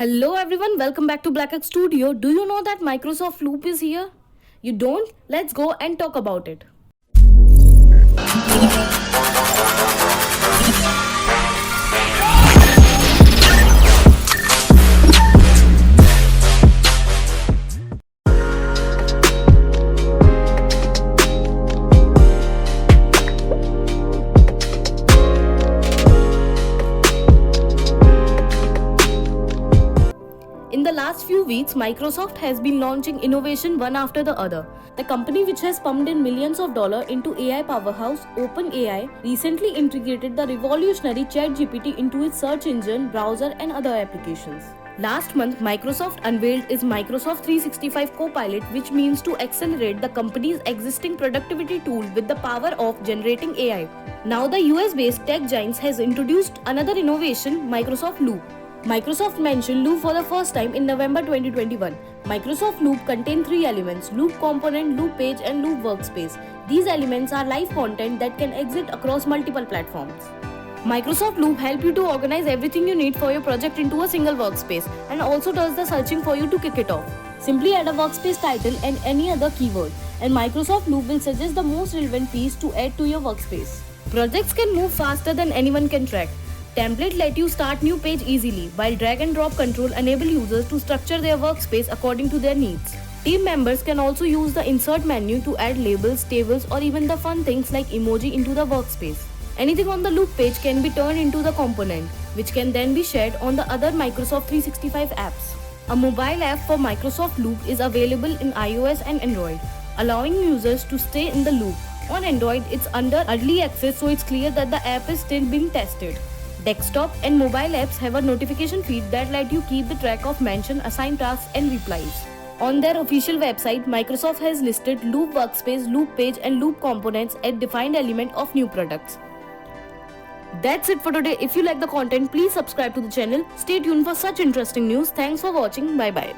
Hello everyone, welcome back to BlacX Studio. Do you know that Microsoft Loop is here? You don't? Let's go and talk about it. In the last few weeks, Microsoft has been launching innovation one after the other. The company, which has pumped in millions of dollars into AI powerhouse OpenAI, recently integrated the revolutionary ChatGPT into its search engine, browser, and other applications. Last month, Microsoft unveiled its Microsoft 365 Copilot, which means to accelerate the company's existing productivity tool with the power of generating AI. Now, the US-based tech giant has introduced another innovation, Microsoft Loop. Microsoft mentioned Loop for the first time in November 2021. Microsoft Loop contains three elements: Loop Component, Loop Page, and Loop Workspace. These elements are live content that can exit across multiple platforms. Microsoft Loop helps you to organize everything you need for your project into a single workspace and also does the searching for you to kick it off. Simply add a workspace title and any other keyword, and Microsoft Loop will suggest the most relevant piece to add to your workspace. Projects can move faster than anyone can track. Template let you start new page easily, while drag and drop control enable users to structure their workspace according to their needs. Team members can also use the insert menu to add labels, tables, or even the fun things like emoji into the workspace. Anything on the Loop page can be turned into the component, which can then be shared on the other Microsoft 365 apps. A mobile app for Microsoft Loop is available in iOS and Android, allowing users to stay in the loop. On Android, it's under early access, so it's clear that the app is still being tested. Desktop and mobile apps have a notification feed that let you keep the track of mentioned, assigned tasks, and replies. On their official website, Microsoft has listed Loop Workspace, Loop Page, and Loop Components as defined element of new products. That's it for today. If you like the content, please subscribe to the channel. Stay tuned for such interesting news. Thanks for watching. Bye bye.